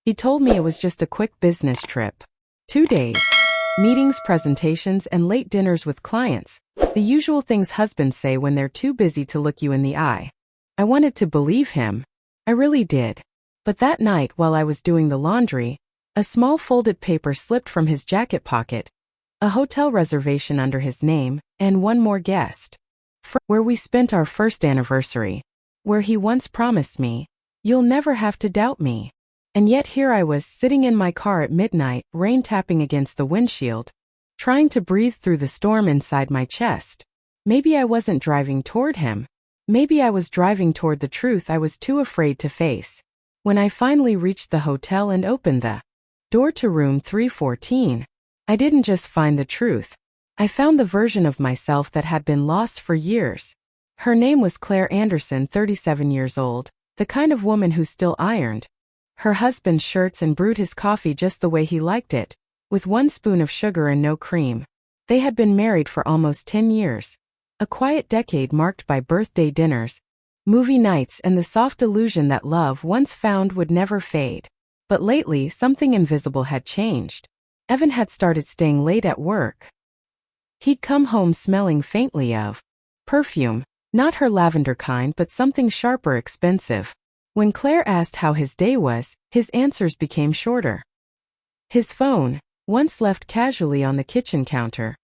He told me it was just a quick business trip. 2 days. Meetings, presentations, and late dinners with clients. The usual things husbands say when they're too busy to look you in the eye. I wanted to believe him. I really did. But that night while I was doing the laundry, a small folded paper slipped from his jacket pocket, a hotel reservation under his name, and one more guest. Where we spent our first anniversary. Where he once promised me, "You'll never have to doubt me." And yet here I was, sitting in my car at midnight, rain tapping against the windshield, trying to breathe through the storm inside my chest. Maybe I wasn't driving toward him. Maybe I was driving toward the truth I was too afraid to face. When I finally reached the hotel and opened the door to room 314, I didn't just find the truth. I found the version of myself that had been lost for years. Her name was Claire Anderson, 37 years old, the kind of woman who still ironed her husband's shirts and brewed his coffee just the way he liked it, with 1 spoon of sugar and no cream. They had been married for almost 10 years. A quiet decade marked by birthday dinners, movie nights, and the soft illusion that love once found would never fade. But lately, something invisible had changed. Evan had started staying late at work. He'd come home smelling faintly of perfume, not her lavender kind but something sharper, expensive. When Claire asked how his day was, his answers became shorter. His phone, once left casually on the kitchen counter,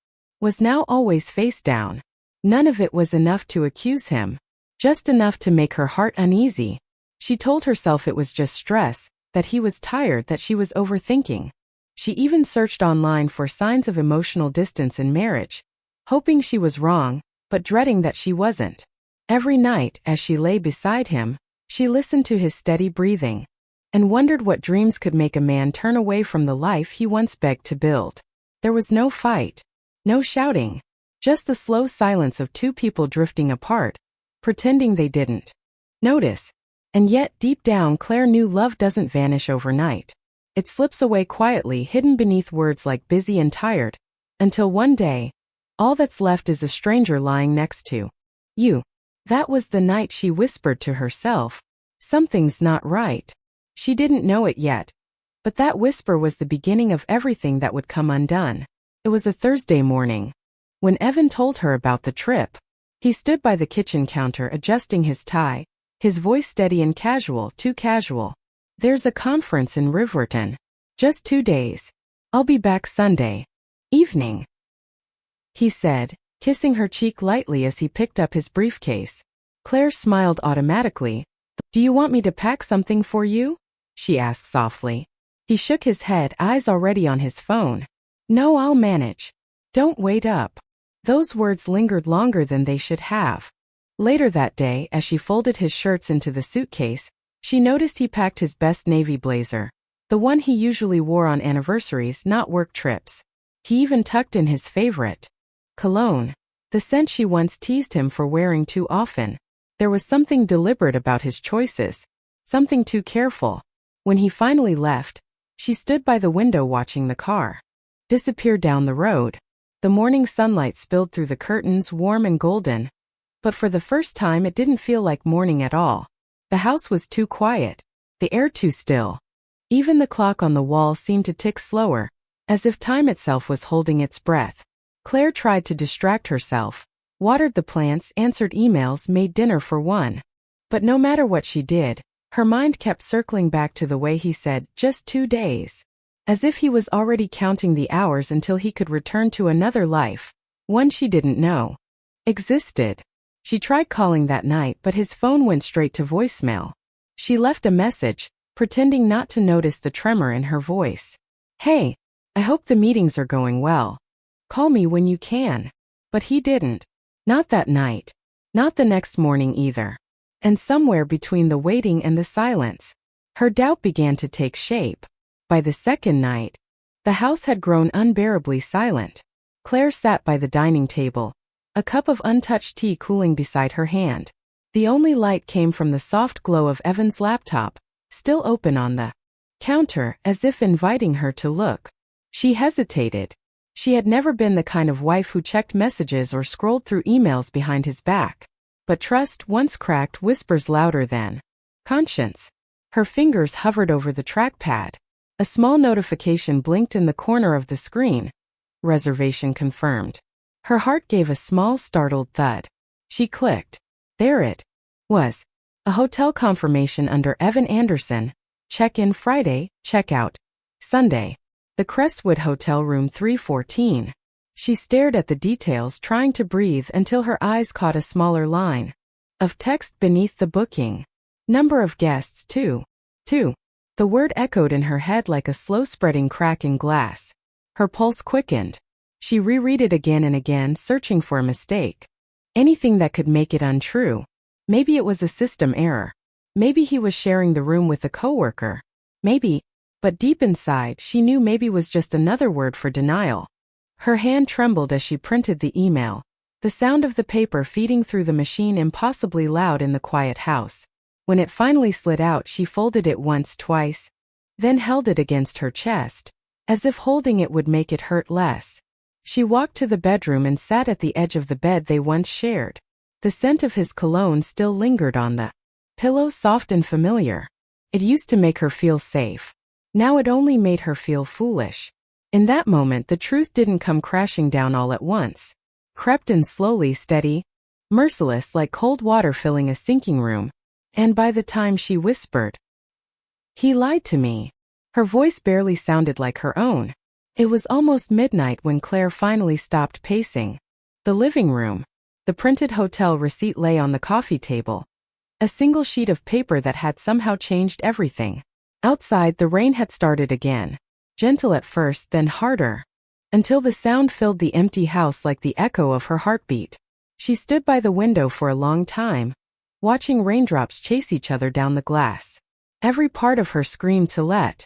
was now always face down. None of it was enough to accuse him, just enough to make her heart uneasy. She told herself it was just stress, that he was tired, that she was overthinking. She even searched online for signs of emotional distance in marriage, hoping she was wrong, but dreading that she wasn't. Every night, as she lay beside him, she listened to his steady breathing, and wondered what dreams could make a man turn away from the life he once begged to build. There was no fight, no shouting, just the slow silence of two people drifting apart, pretending they didn't notice. And yet, deep down, Claire knew love doesn't vanish overnight. It slips away quietly, hidden beneath words like busy and tired, until one day, all that's left is a stranger lying next to you. That was the night she whispered to herself, "Something's not right." She didn't know it yet, but that whisper was the beginning of everything that would come undone. It was a Thursday morning. When Evan told her about the trip, he stood by the kitchen counter adjusting his tie, his voice steady and casual, too casual. "There's a conference in Riverton. Just 2 days. I'll be back Sunday evening," he said, kissing her cheek lightly as he picked up his briefcase. Claire smiled automatically. "Do you want me to pack something for you?" she asked softly. He shook his head, eyes already on his phone. "No, I'll manage. Don't wait up." Those words lingered longer than they should have. Later that day, as she folded his shirts into the suitcase, she noticed he packed his best navy blazer, the one he usually wore on anniversaries, not work trips. He even tucked in his favorite cologne, the scent she once teased him for wearing too often. There was something deliberate about his choices, something too careful. When he finally left, she stood by the window watching the car disappear down the road. The morning sunlight spilled through the curtains, warm and golden. But for the first time it didn't feel like morning at all. The house was too quiet, the air too still. Even the clock on the wall seemed to tick slower, as if time itself was holding its breath. Claire tried to distract herself, watered the plants, answered emails, made dinner for one. But no matter what she did, her mind kept circling back to the way he said, "Just 2 days." As if he was already counting the hours until he could return to another life, one she didn't know existed. She tried calling that night, but his phone went straight to voicemail. She left a message, pretending not to notice the tremor in her voice. "Hey, I hope the meetings are going well. Call me when you can." But he didn't. Not that night. Not the next morning either. And somewhere between the waiting and the silence, her doubt began to take shape. By the second night, the house had grown unbearably silent. Claire sat by the dining table, a cup of untouched tea cooling beside her hand. The only light came from the soft glow of Evan's laptop, still open on the counter, as if inviting her to look. She hesitated. She had never been the kind of wife who checked messages or scrolled through emails behind his back. But trust, once cracked, whispers louder than conscience. Her fingers hovered over the trackpad. A small notification blinked in the corner of the screen. Reservation confirmed. Her heart gave a small, startled thud. She clicked. There it was. A hotel confirmation under Evan Anderson. Check-in Friday, check-out Sunday. The Crestwood Hotel, room 314. She stared at the details, trying to breathe until her eyes caught a smaller line of text beneath the booking. Number of guests, 2. The word echoed in her head like a slow-spreading crack in glass. Her pulse quickened. She reread it again and again, searching for a mistake. Anything that could make it untrue. Maybe it was a system error. Maybe he was sharing the room with a coworker. Maybe, but deep inside, she knew maybe was just another word for denial. Her hand trembled as she printed the email, the sound of the paper feeding through the machine impossibly loud in the quiet house. When it finally slid out, she folded it once, twice, then held it against her chest, as if holding it would make it hurt less. She walked to the bedroom and sat at the edge of the bed they once shared. The scent of his cologne still lingered on the pillow, soft and familiar. It used to make her feel safe. Now it only made her feel foolish. In that moment, the truth didn't come crashing down all at once. Crept in slowly, steady, merciless, like cold water filling a sinking room. And by the time she whispered, "He lied to me," her voice barely sounded like her own. It was almost midnight when Claire finally stopped pacing. The living room. The printed hotel receipt lay on the coffee table. A single sheet of paper that had somehow changed everything. Outside, the rain had started again. Gentle at first, then harder, until the sound filled the empty house like the echo of her heartbeat. She stood by the window for a long time, watching raindrops chase each other down the glass. Every part of her screamed to let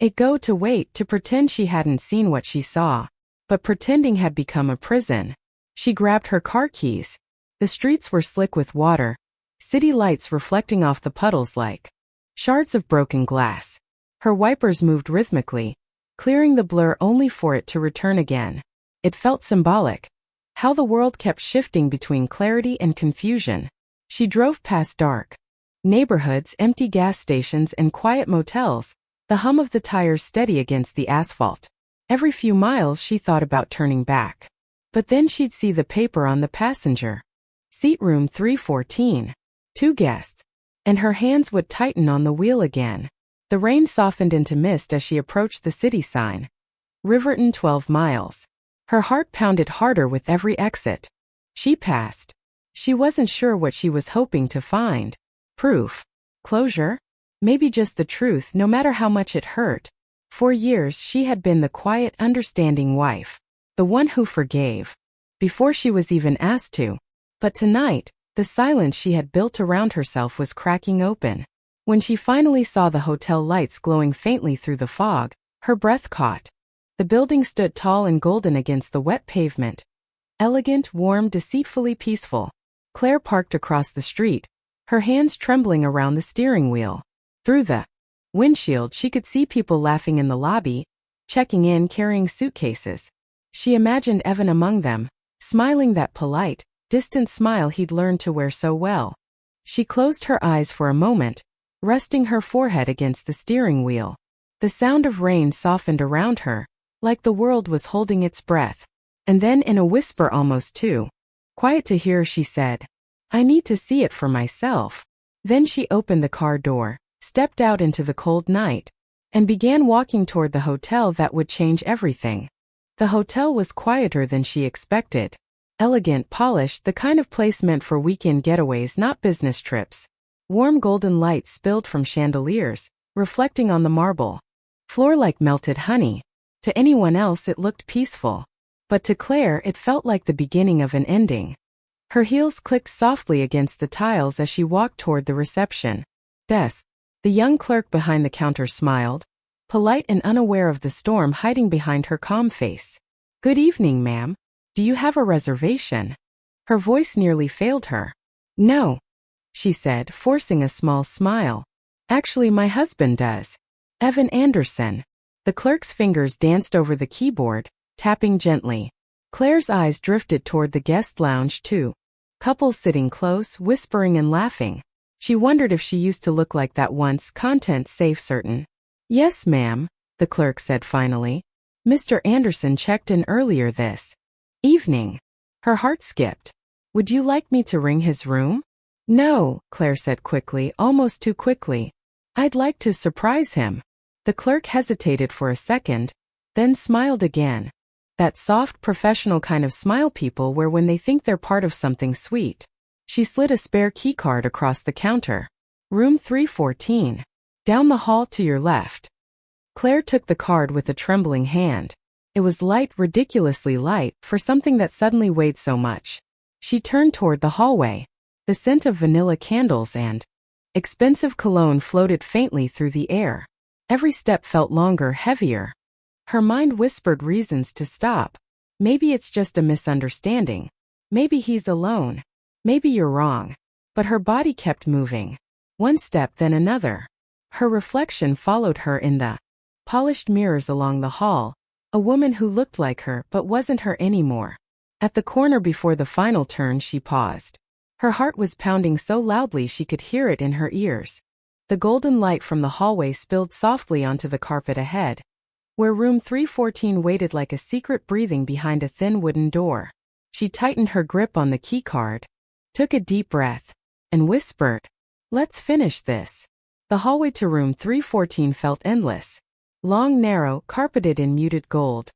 it go, to wait, to pretend she hadn't seen what she saw. But pretending had become a prison. She grabbed her car keys. The streets were slick with water, city lights reflecting off the puddles like shards of broken glass. Her wipers moved rhythmically, clearing the blur only for it to return again. It felt symbolic. How the world kept shifting between clarity and confusion. She drove past dark neighborhoods, empty gas stations, and quiet motels, the hum of the tires steady against the asphalt. Every few miles she thought about turning back. But then she'd see the paper on the passenger seat, room 314. 2 guests. And her hands would tighten on the wheel again. The rain softened into mist as she approached the city sign. Riverton, 12 miles. Her heart pounded harder with every exit she passed. She wasn't sure what she was hoping to find. Proof. Closure? Maybe just the truth, no matter how much it hurt. For years she had been the quiet, understanding wife. The one who forgave. Before she was even asked to. But tonight, the silence she had built around herself was cracking open. When she finally saw the hotel lights glowing faintly through the fog, her breath caught. The building stood tall and golden against the wet pavement. Elegant, warm, deceitfully peaceful. Claire parked across the street, her hands trembling around the steering wheel. Through the windshield, she could see people laughing in the lobby, checking in, carrying suitcases. She imagined Evan among them, smiling that polite, distant smile he'd learned to wear so well. She closed her eyes for a moment, resting her forehead against the steering wheel. The sound of rain softened around her, like the world was holding its breath. And then, in a whisper, almost too quiet to hear, she said, "I need to see it for myself." Then she opened the car door, stepped out into the cold night, and began walking toward the hotel that would change everything. The hotel was quieter than she expected. Elegant, polished, the kind of place meant for weekend getaways, not business trips. Warm golden light spilled from chandeliers, reflecting on the marble floor like melted honey. To anyone else it looked peaceful. But to Claire it felt like the beginning of an ending. Her heels clicked softly against the tiles as she walked toward the reception desk. The young clerk behind the counter smiled, polite and unaware of the storm hiding behind her calm face. "Good evening, ma'am. Do you have a reservation?" Her voice nearly failed her. "No," she said, forcing a small smile. "Actually, my husband does. Evan Anderson." The clerk's fingers danced over the keyboard, tapping gently. Claire's eyes drifted toward the guest lounge too. Couples sitting close, whispering and laughing. She wondered if she used to look like that once, content safe certain. Yes, ma'am, the clerk said finally. Mr. Anderson checked in earlier this evening. Her heart skipped. Would you like me to ring his room? No, Claire said quickly, almost too quickly. I'd like to surprise him. The clerk hesitated for a second, then smiled again. That soft, professional kind of smile people wear when they think they're part of something sweet. She slid a spare keycard across the counter. Room 314. Down the hall to your left. Claire took the card with a trembling hand. It was light, ridiculously light, for something that suddenly weighed so much. She turned toward the hallway. The scent of vanilla candles and expensive cologne floated faintly through the air. Every step felt longer, heavier. Her mind whispered reasons to stop. Maybe it's just a misunderstanding. Maybe he's alone. Maybe you're wrong. But her body kept moving. One step, then another. Her reflection followed her in the polished mirrors along the hall, a woman who looked like her but wasn't her anymore. At the corner before the final turn she paused. Her heart was pounding so loudly she could hear it in her ears. The golden light from the hallway spilled softly onto the carpet ahead, where room 314 waited like a secret breathing behind a thin wooden door. She tightened her grip on the keycard, took a deep breath, and whispered, "Let's finish this." The hallway to room 314 felt endless. Long, narrow, carpeted in muted gold,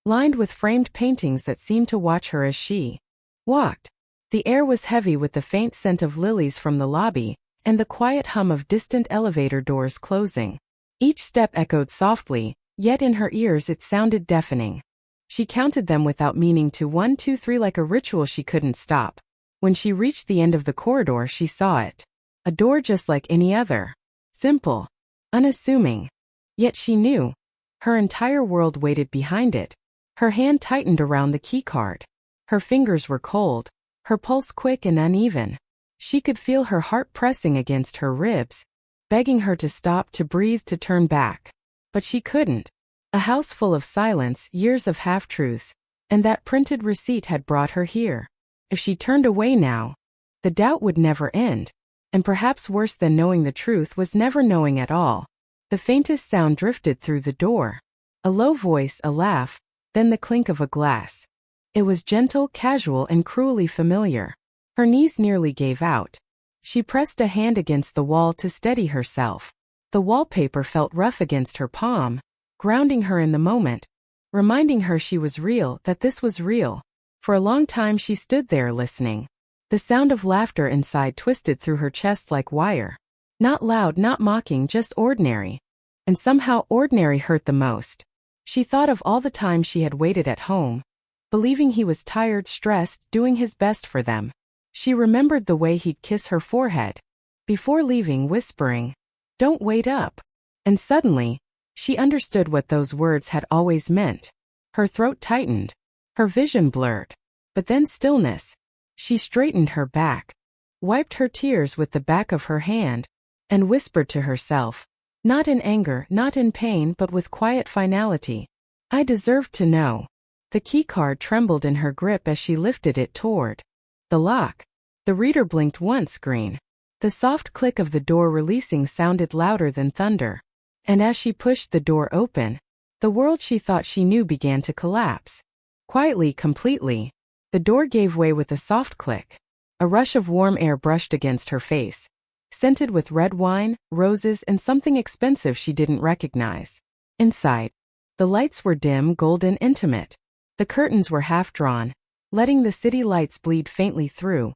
lined with framed paintings that seemed to watch her as she walked. The air was heavy with the faint scent of lilies from the lobby, and the quiet hum of distant elevator doors closing. Each step echoed softly, yet in her ears it sounded deafening. She counted them without meaning to 1, 2, 3 like a ritual she couldn't stop. When she reached the end of the corridor she saw it. A door just like any other. Simple. Unassuming. Yet she knew. Her entire world waited behind it. Her hand tightened around the keycard. Her fingers were cold, her pulse quick and uneven. She could feel her heart pressing against her ribs, begging her to stop, to breathe, to turn back. But she couldn't. A house full of silence, years of half-truths, and that printed receipt had brought her here. If she turned away now, the doubt would never end. And perhaps worse than knowing the truth was never knowing at all. The faintest sound drifted through the door. A low voice, a laugh, then the clink of a glass. It was gentle, casual, and cruelly familiar. Her knees nearly gave out. She pressed a hand against the wall to steady herself. The wallpaper felt rough against her palm, grounding her in the moment, reminding her she was real, that this was real. For a long time she stood there listening. The sound of laughter inside twisted through her chest like wire. Not loud, not mocking, just ordinary. And somehow ordinary hurt the most. She thought of all the time she had waited at home, believing he was tired, stressed, doing his best for them. She remembered the way he'd kiss her forehead before leaving, whispering, "Don't wait up." And suddenly, she understood what those words had always meant. Her throat tightened, her vision blurred. But then stillness. She straightened her back, wiped her tears with the back of her hand, and whispered to herself, not in anger, not in pain, but with quiet finality, "I deserved to know." The keycard trembled in her grip as she lifted it toward the lock. The reader blinked once, green. The soft click of the door releasing sounded louder than thunder. And as she pushed the door open, the world she thought she knew began to collapse. Quietly, completely. The door gave way with a soft click. A rush of warm air brushed against her face, scented with red wine, roses, and something expensive she didn't recognize. Inside, the lights were dim, golden, intimate. The curtains were half-drawn, letting the city lights bleed faintly through,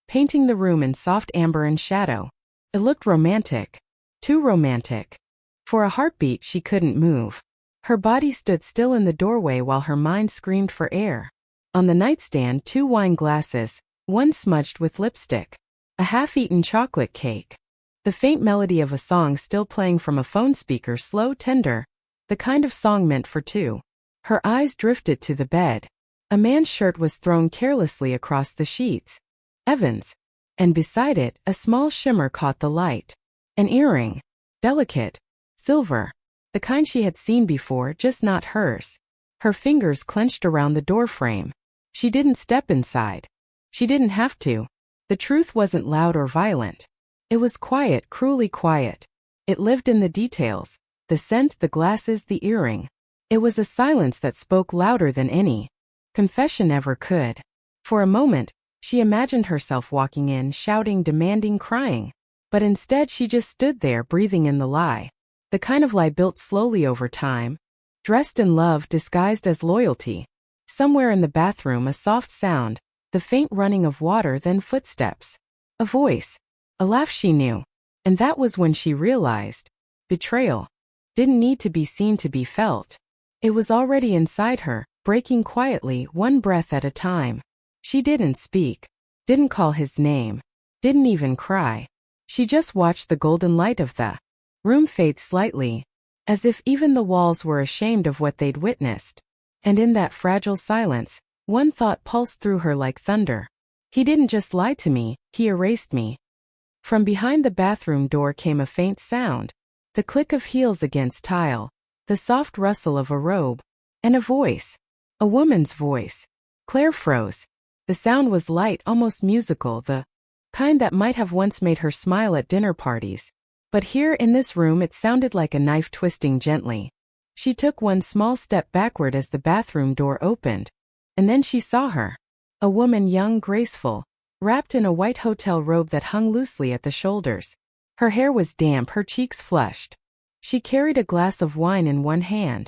painting the room in soft amber and shadow. It looked romantic. Too romantic. For a heartbeat she couldn't move. Her body stood still in the doorway while her mind screamed for air. On the nightstand 2 wine glasses, one smudged with lipstick. A half-eaten chocolate cake. The faint melody of a song still playing from a phone speaker, slow, tender. The kind of song meant for two. Her eyes drifted to the bed. A man's shirt was thrown carelessly across the sheets. Evan's. And beside it, a small shimmer caught the light. An earring. Delicate. Silver. The kind she had seen before, just not hers. Her fingers clenched around the doorframe. She didn't step inside. She didn't have to. The truth wasn't loud or violent. It was quiet, cruelly quiet. It lived in the details, the scent, the glasses, the earring. It was a silence that spoke louder than any confession ever could. For a moment, she imagined herself walking in, shouting, demanding, crying. But instead she just stood there, breathing in the lie. The kind of lie built slowly over time, dressed in love disguised as loyalty. Somewhere in the bathroom a soft sound, the faint running of water, then footsteps. A voice. A laugh she knew. And that was when she realized. Betrayal didn't need to be seen to be felt. It was already inside her, breaking quietly, one breath at a time. She didn't speak, didn't call his name, didn't even cry. She just watched the golden light of the room fade slightly, as if even the walls were ashamed of what they'd witnessed. And in that fragile silence, one thought pulsed through her like thunder. He didn't just lie to me, he erased me. From behind the bathroom door came a faint sound, the click of heels against tile, the soft rustle of a robe, and a voice. A woman's voice. Claire froze. The sound was light, almost musical, the kind that might have once made her smile at dinner parties. But here in this room it sounded like a knife twisting gently. She took one small step backward as the bathroom door opened. And then she saw her. A woman, young, graceful, wrapped in a white hotel robe that hung loosely at the shoulders. Her hair was damp, her cheeks flushed. She carried a glass of wine in one hand,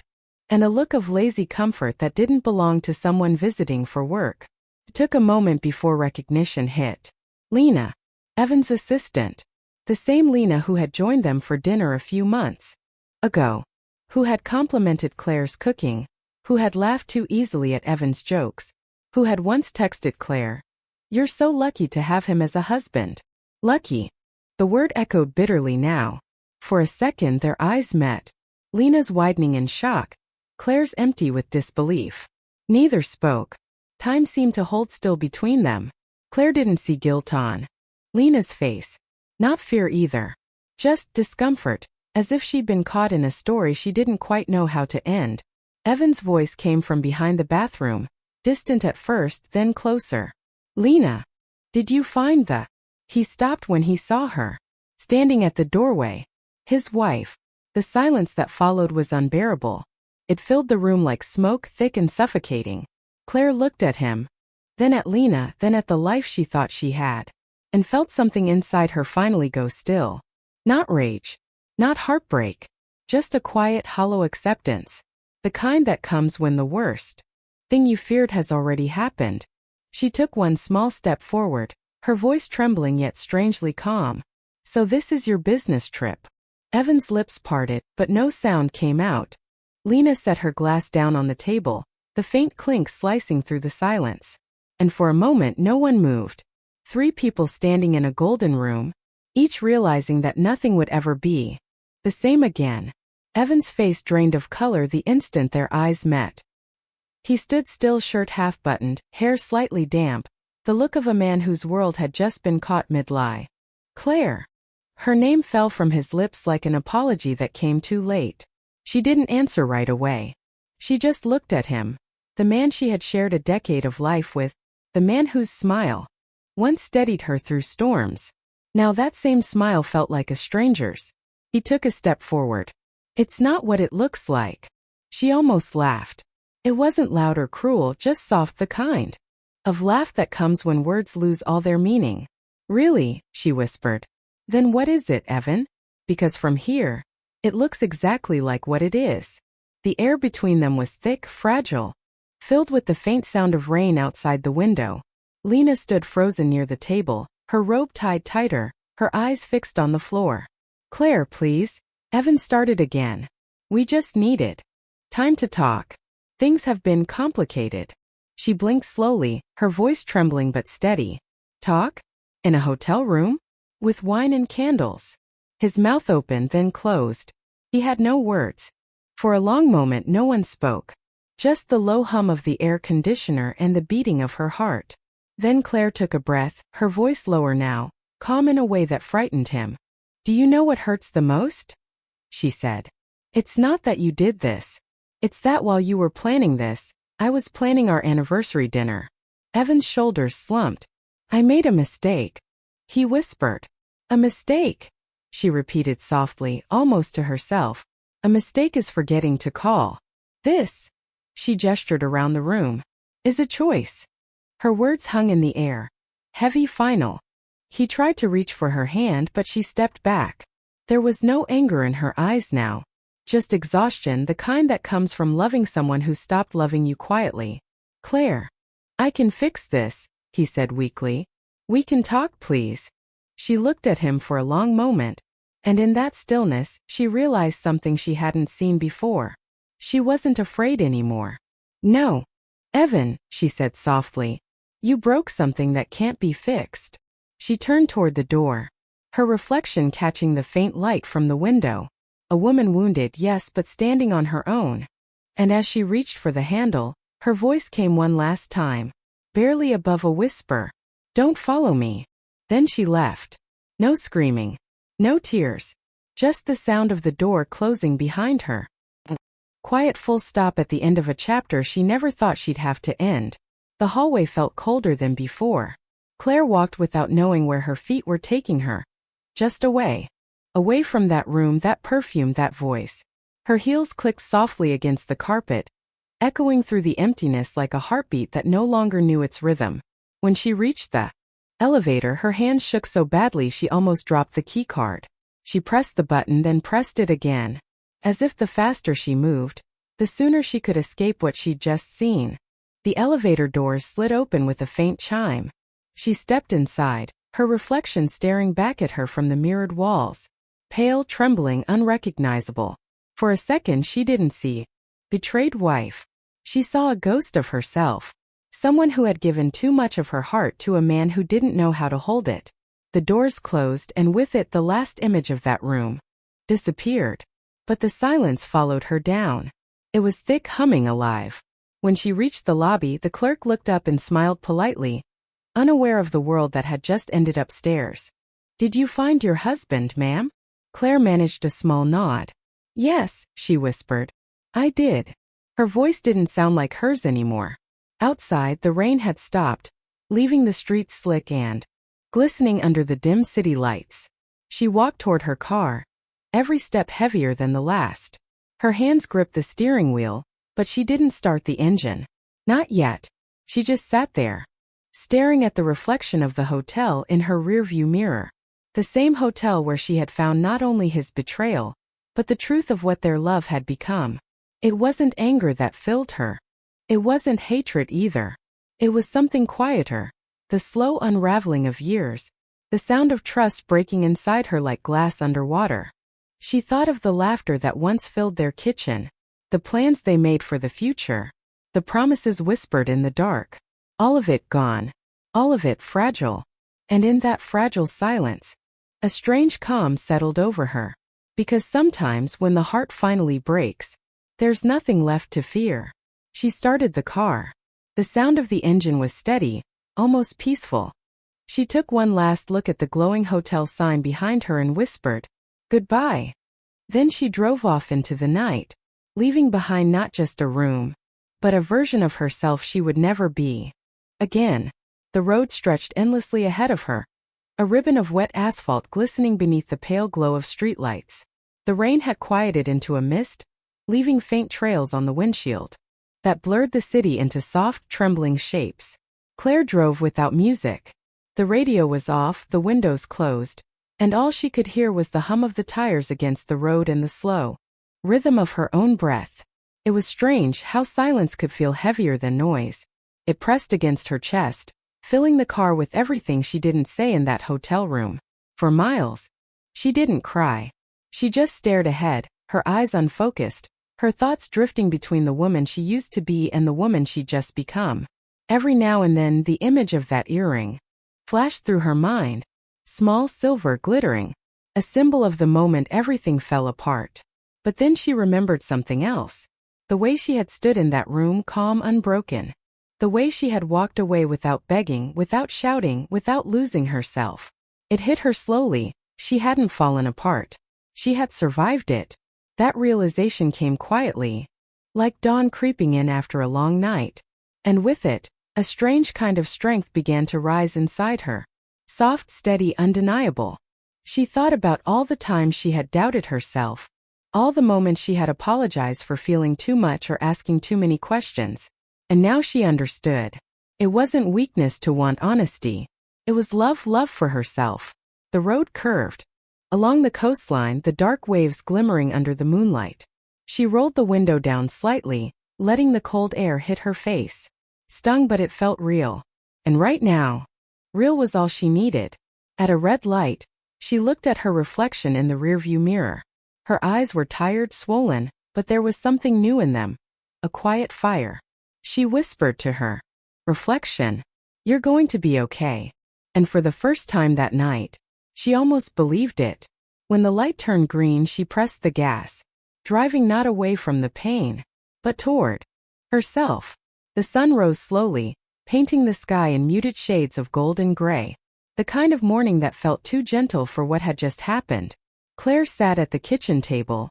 and a look of lazy comfort that didn't belong to someone visiting for work. It took a moment before recognition hit. Lena, Evan's assistant. The same Lena who had joined them for dinner a few months ago. Who had complimented Claire's cooking. Who had laughed too easily at Evan's jokes. Who had once texted Claire, "You're so lucky to have him as a husband." Lucky. The word echoed bitterly now. For a second their eyes met. Lena's widening in shock. Claire's empty with disbelief. Neither spoke. Time seemed to hold still between them. Claire didn't see guilt on Lena's face. Not fear either. Just discomfort, as if she'd been caught in a story she didn't quite know how to end. Evan's voice came from behind the bathroom, distant at first, then closer. "Lena, did you find the—" He stopped when he saw her, standing at the doorway. His wife. The silence that followed was unbearable. It filled the room like smoke, thick and suffocating. Claire looked at him, then at Lena, then at the life she thought she had, and felt something inside her finally go still. Not rage. Not heartbreak. Just a quiet, hollow acceptance. The kind that comes when the worst thing you feared has already happened. She took one small step forward, her voice trembling yet strangely calm. "So this is your business trip." Evan's lips parted, but no sound came out. Lena set her glass down on the table, the faint clink slicing through the silence. And for a moment no one moved. Three people standing in a golden room, each realizing that nothing would ever be the same again. Evan's face drained of color the instant their eyes met. He stood still, shirt half-buttoned, hair slightly damp, the look of a man whose world had just been caught mid-lie. Claire. Her name fell from his lips like an apology that came too late. She didn't answer right away. She just looked at him. The man she had shared a decade of life with. The man whose smile once steadied her through storms. Now that same smile felt like a stranger's. He took a step forward. "It's not what it looks like." She almost laughed. It wasn't loud or cruel, just soft, the kind of laugh that comes when words lose all their meaning. "Really?" she whispered. "Then what is it, Evan? Because from here, it looks exactly like what it is." The air between them was thick, fragile, filled with the faint sound of rain outside the window. Lena stood frozen near the table, her robe tied tighter, her eyes fixed on the floor. "Claire, please." Evan started again. "We just needed time to talk. Things have been complicated." She blinked slowly, her voice trembling but steady. "Talk? In a hotel room? With wine and candles?" His mouth opened then closed. He had no words. For a long moment no one spoke. Just the low hum of the air conditioner and the beating of her heart. Then Claire took a breath, her voice lower now, calm in a way that frightened him. "Do you know what hurts the most?" she said. "It's not that you did this. It's that while you were planning this, I was planning our anniversary dinner." Evan's shoulders slumped. "I made a mistake," he whispered. A mistake, she repeated softly, almost to herself. A mistake is forgetting to call. This, she gestured around the room, is a choice. Her words hung in the air. Heavy, final. He tried to reach for her hand, but she stepped back. There was no anger in her eyes now. Just exhaustion, the kind that comes from loving someone who stopped loving you quietly. Claire. I can fix this, he said weakly. We can talk, please. She looked at him for a long moment, and in that stillness, she realized something she hadn't seen before. She wasn't afraid anymore. No. Evan, she said softly. You broke something that can't be fixed. She turned toward the door, her reflection catching the faint light from the window. A woman wounded, yes, but standing on her own. And as she reached for the handle, her voice came one last time, barely above a whisper. Don't follow me. Then she left. No screaming. No tears. Just the sound of the door closing behind her. Quiet, full stop at the end of a chapter she never thought she'd have to end. The hallway felt colder than before. Claire walked without knowing where her feet were taking her. Just away. Away from that room, that perfume, that voice. Her heels clicked softly against the carpet, echoing through the emptiness like a heartbeat that no longer knew its rhythm. When she reached the elevator, her hands shook so badly she almost dropped the keycard. She pressed the button, then pressed it again. As if the faster she moved, the sooner she could escape what she'd just seen. The elevator doors slid open with a faint chime. She stepped inside, her reflection staring back at her from the mirrored walls. Pale, trembling, unrecognizable. For a second she didn't see. Betrayed wife. She saw a ghost of herself. Someone who had given too much of her heart to a man who didn't know how to hold it. The doors closed, and with it the last image of that room disappeared. But the silence followed her down. It was thick, humming, alive. When she reached the lobby, the clerk looked up and smiled politely, unaware of the world that had just ended upstairs. Did you find your husband, ma'am? Claire managed a small nod. Yes, she whispered. I did. Her voice didn't sound like hers anymore. Outside, the rain had stopped, leaving the streets slick and glistening under the dim city lights. She walked toward her car, every step heavier than the last. Her hands gripped the steering wheel, but she didn't start the engine. Not yet. She just sat there, staring at the reflection of the hotel in her rearview mirror. The same hotel where she had found not only his betrayal, but the truth of what their love had become. It wasn't anger that filled her. It wasn't hatred either. It was something quieter. The slow unraveling of years. The sound of trust breaking inside her like glass underwater. She thought of the laughter that once filled their kitchen, the plans they made for the future, the promises whispered in the dark. All of it gone. All of it fragile. And in that fragile silence, a strange calm settled over her. Because sometimes when the heart finally breaks, there's nothing left to fear. She started the car. The sound of the engine was steady, almost peaceful. She took one last look at the glowing hotel sign behind her and whispered, "Goodbye." Then she drove off into the night, leaving behind not just a room, but a version of herself she would never be. Again, the road stretched endlessly ahead of her, a ribbon of wet asphalt glistening beneath the pale glow of streetlights. The rain had quieted into a mist, leaving faint trails on the windshield that blurred the city into soft, trembling shapes. Claire drove without music. The radio was off, the windows closed, and all she could hear was the hum of the tires against the road and the slow rhythm of her own breath. It was strange how silence could feel heavier than noise. It pressed against her chest, filling the car with everything she didn't say in that hotel room. For miles, she didn't cry. She just stared ahead, her eyes unfocused, her thoughts drifting between the woman she used to be and the woman she'd just become. Every now and then the image of that earring flashed through her mind, small, silver, glittering, a symbol of the moment everything fell apart. But then she remembered something else. The way she had stood in that room, calm, unbroken. The way she had walked away without begging, without shouting, without losing herself. It hit her slowly. She hadn't fallen apart. She had survived it. That realization came quietly, like dawn creeping in after a long night. And with it, a strange kind of strength began to rise inside her. Soft, steady, undeniable. She thought about all the times she had doubted herself, all the moments she had apologized for feeling too much or asking too many questions. And now she understood. It wasn't weakness to want honesty. It was love for herself. The road curved. Along the coastline, the dark waves glimmering under the moonlight. She rolled the window down slightly, letting the cold air hit her face. Stung, but it felt real. And right now, real was all she needed. At a red light, she looked at her reflection in the rearview mirror. Her eyes were tired, swollen, but there was something new in them. A quiet fire. She whispered to her reflection, "You're going to be okay." And for the first time that night, she almost believed it. When the light turned green, she pressed the gas, driving not away from the pain, but toward herself. The sun rose slowly, painting the sky in muted shades of gold and gray. The kind of morning that felt too gentle for what had just happened. Claire sat at the kitchen table,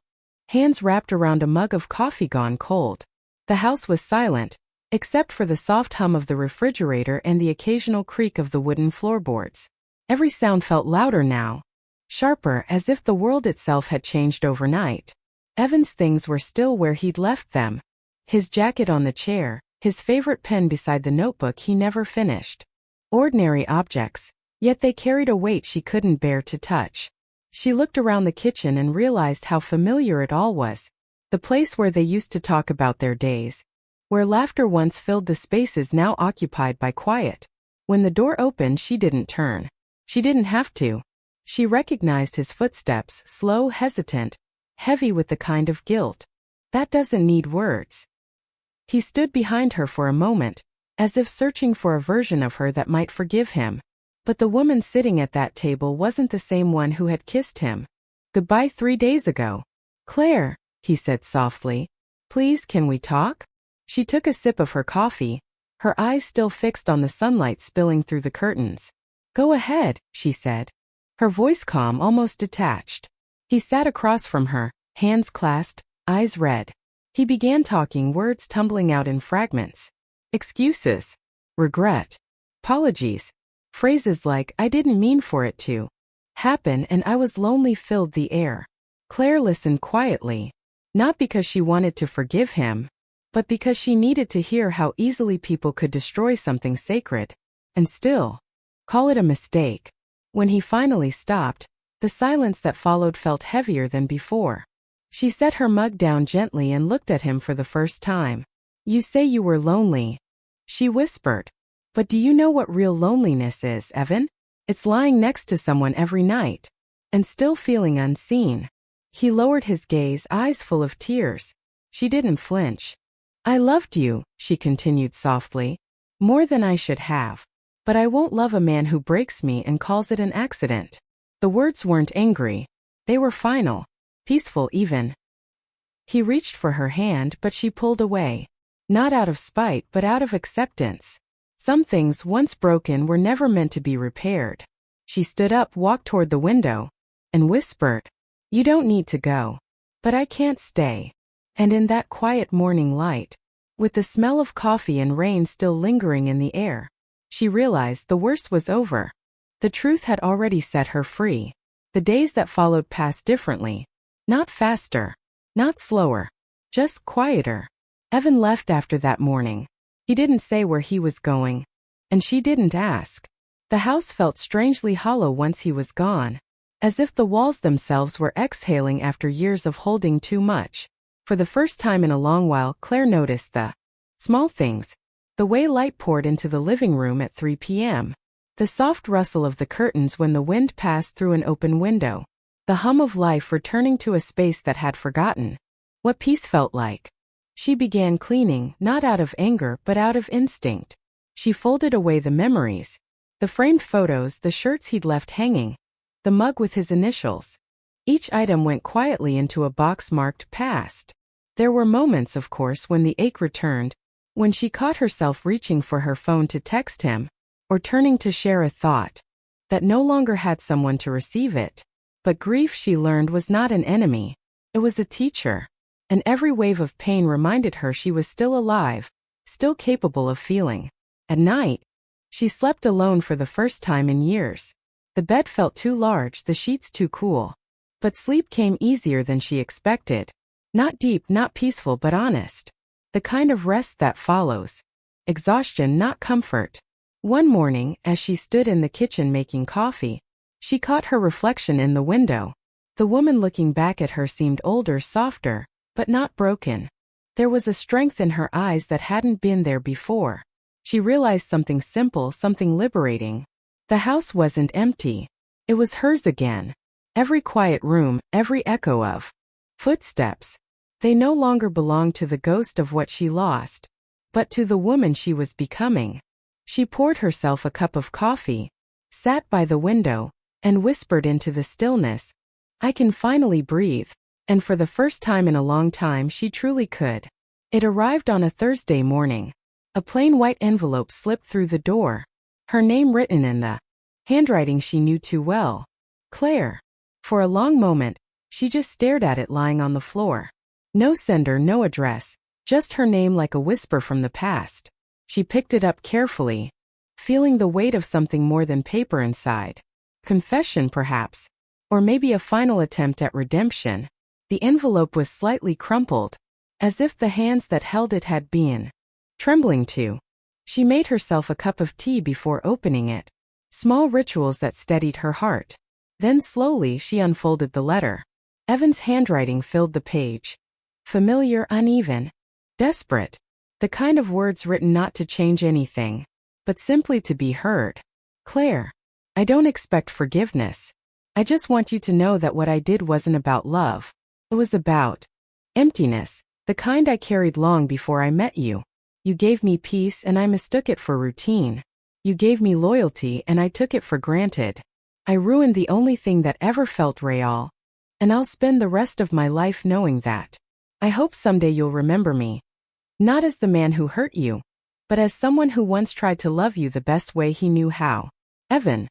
hands wrapped around a mug of coffee gone cold. The house was silent, except for the soft hum of the refrigerator and the occasional creak of the wooden floorboards. Every sound felt louder now, sharper, as if the world itself had changed overnight. Evan's things were still where he'd left them. His jacket on the chair, his favorite pen beside the notebook he never finished. Ordinary objects, yet they carried a weight she couldn't bear to touch. She looked around the kitchen and realized how familiar it all was. The place where they used to talk about their days, where laughter once filled the spaces now occupied by quiet. When the door opened, she didn't turn. She didn't have to. She recognized his footsteps, slow, hesitant, heavy with the kind of guilt that doesn't need words. He stood behind her for a moment, as if searching for a version of her that might forgive him. But the woman sitting at that table wasn't the same one who had kissed him goodbye 3 days ago. "Claire," he said softly, "please, can we talk?" She took a sip of her coffee, her eyes still fixed on the sunlight spilling through the curtains. "Go ahead," she said, her voice calm, almost detached. He sat across from her, hands clasped, eyes red. He began talking, words tumbling out in fragments. Excuses, regret, apologies. Phrases like, "I didn't mean for it to happen," and "I was lonely" filled the air. Claire listened quietly, not because she wanted to forgive him, but because she needed to hear how easily people could destroy something sacred, and still call it a mistake. When he finally stopped, the silence that followed felt heavier than before. She set her mug down gently and looked at him for the first time. "You say you were lonely," she whispered. "But do you know what real loneliness is, Evan? It's lying next to someone every night, and still feeling unseen." He lowered his gaze, eyes full of tears. She didn't flinch. "I loved you," she continued softly, "more than I should have. But I won't love a man who breaks me and calls it an accident." The words weren't angry. They were final, peaceful even. He reached for her hand, but she pulled away. Not out of spite, but out of acceptance. Some things, once broken, were never meant to be repaired. She stood up, walked toward the window, and whispered, "You don't need to go. But I can't stay." And in that quiet morning light, with the smell of coffee and rain still lingering in the air, she realized the worst was over. The truth had already set her free. The days that followed passed differently. Not faster, not slower, just quieter. Evan left after that morning. He didn't say where he was going, and she didn't ask. The house felt strangely hollow once he was gone, as if the walls themselves were exhaling after years of holding too much. For the first time in a long while, Claire noticed the small things. The way light poured into the living room at 3 p.m. The soft rustle of the curtains when the wind passed through an open window. The hum of life returning to a space that had forgotten what peace felt like. She began cleaning, not out of anger but out of instinct. She folded away the memories, the framed photos, the shirts he'd left hanging, the mug with his initials. Each item went quietly into a box marked past. There were moments, of course, when the ache returned, when she caught herself reaching for her phone to text him, or turning to share a thought that no longer had someone to receive it. But grief, she learned, was not an enemy. It was a teacher. And every wave of pain reminded her she was still alive, still capable of feeling. At night, she slept alone for the first time in years. The bed felt too large, the sheets too cool. But sleep came easier than she expected. Not deep, not peaceful, but honest. The kind of rest that follows. Exhaustion, not comfort. One morning, as she stood in the kitchen making coffee, she caught her reflection in the window. The woman looking back at her seemed older, softer, but not broken. There was a strength in her eyes that hadn't been there before. She realized something simple, something liberating. The house wasn't empty. It was hers again. Every quiet room, every echo of footsteps. They no longer belonged to the ghost of what she lost, but to the woman she was becoming. She poured herself a cup of coffee, sat by the window, and whispered into the stillness, "I can finally breathe." And for the first time in a long time she truly could. It arrived on a Thursday morning. A plain white envelope slipped through the door. Her name written in the handwriting she knew too well. Claire. For a long moment, she just stared at it lying on the floor. No sender, no address, just her name like a whisper from the past. She picked it up carefully, feeling the weight of something more than paper inside. Confession, perhaps. Or maybe a final attempt at redemption. The envelope was slightly crumpled, as if the hands that held it had been trembling too. She made herself a cup of tea before opening it. Small rituals that steadied her heart. Then slowly she unfolded the letter. Evan's handwriting filled the page. Familiar, uneven, desperate. The kind of words written not to change anything, but simply to be heard. Claire, I don't expect forgiveness. I just want you to know that what I did wasn't about love. It was about emptiness, the kind I carried long before I met you. You gave me peace and I mistook it for routine. You gave me loyalty and I took it for granted. I ruined the only thing that ever felt real. And I'll spend the rest of my life knowing that. I hope someday you'll remember me. Not as the man who hurt you, but as someone who once tried to love you the best way he knew how. Evan.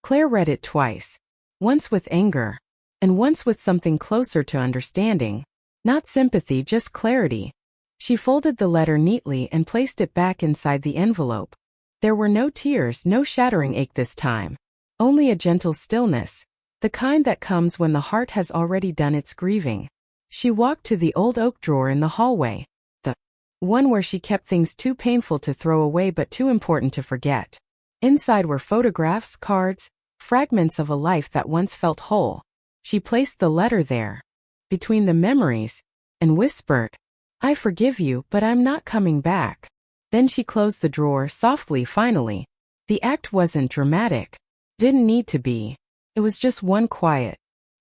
Claire read it twice. Once with anger, and once with something closer to understanding. Not sympathy, just clarity. She folded the letter neatly and placed it back inside the envelope. There were no tears, no shattering ache this time. Only a gentle stillness, the kind that comes when the heart has already done its grieving. She walked to the old oak drawer in the hallway, the one where she kept things too painful to throw away but too important to forget. Inside were photographs, cards, fragments of a life that once felt whole. She placed the letter there, between the memories, and whispered, "I forgive you, but I'm not coming back." Then she closed the drawer softly finally. The act wasn't dramatic. Didn't need to be. It was just one quiet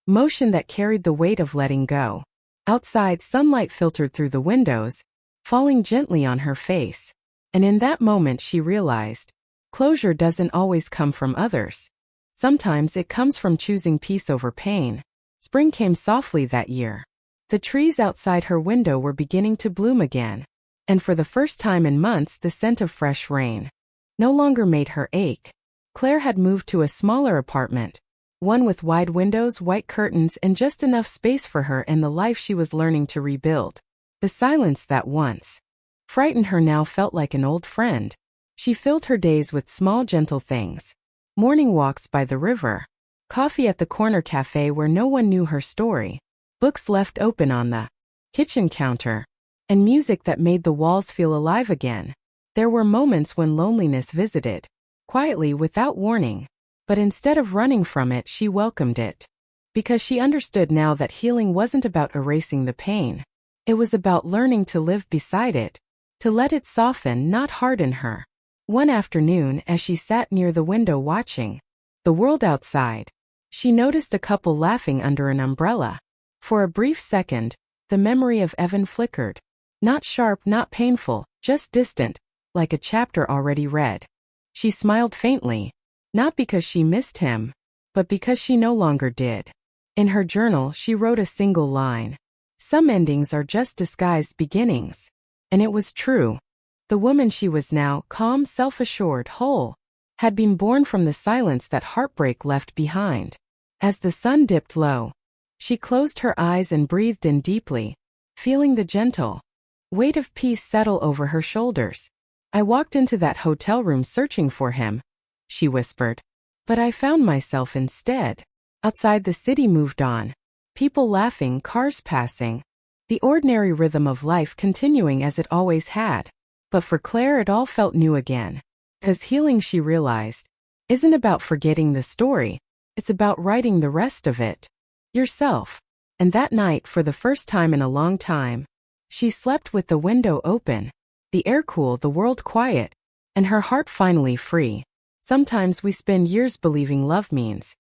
motion that carried the weight of letting go. Outside, sunlight filtered through the windows, falling gently on her face. And in that moment she realized, closure doesn't always come from others. Sometimes it comes from choosing peace over pain. Spring came softly that year. The trees outside her window were beginning to bloom again. And for the first time in months the scent of fresh rain no longer made her ache. Claire had moved to a smaller apartment, one with wide windows, white curtains, and just enough space for her and the life she was learning to rebuild. The silence that once frightened her now felt like an old friend. She filled her days with small gentle things. Morning walks by the river, coffee at the corner cafe where no one knew her story, books left open on the kitchen counter, and music that made the walls feel alive again. There were moments when loneliness visited, quietly without warning, but instead of running from it she welcomed it. Because she understood now that healing wasn't about erasing the pain. It was about learning to live beside it, to let it soften, not harden her. One afternoon, as she sat near the window watching the world outside, she noticed a couple laughing under an umbrella. For a brief second, the memory of Evan flickered. Not sharp, not painful, just distant, like a chapter already read. She smiled faintly, not because she missed him, but because she no longer did. In her journal, she wrote a single line. Some endings are just disguised beginnings. And it was true. The woman she was now, calm, self-assured, whole, had been born from the silence that heartbreak left behind. As the sun dipped low, she closed her eyes and breathed in deeply, feeling the gentle weight of peace settle over her shoulders. "I walked into that hotel room searching for him," she whispered. But I found myself instead. Outside, the city moved on. People laughing, cars passing. The ordinary rhythm of life continuing as it always had. But for Claire, it all felt new again. Because healing, she realized, isn't about forgetting the story. It's about writing the rest of it yourself. And that night, for the first time in a long time, she slept with the window open, the air cool, the world quiet, and her heart finally free. Sometimes we spend years believing love means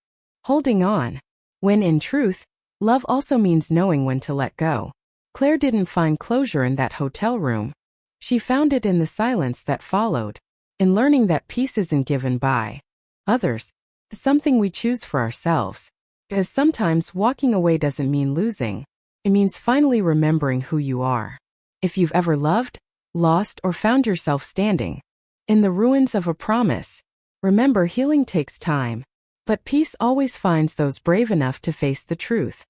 holding on, when in truth, love also means knowing when to let go. Claire didn't find closure in that hotel room. She found it in the silence that followed, in learning that peace isn't given by others. It's something we choose for ourselves. Because sometimes walking away doesn't mean losing. It means finally remembering who you are. If you've ever loved, lost, or found yourself standing in the ruins of a promise, remember, healing takes time. But peace always finds those brave enough to face the truth.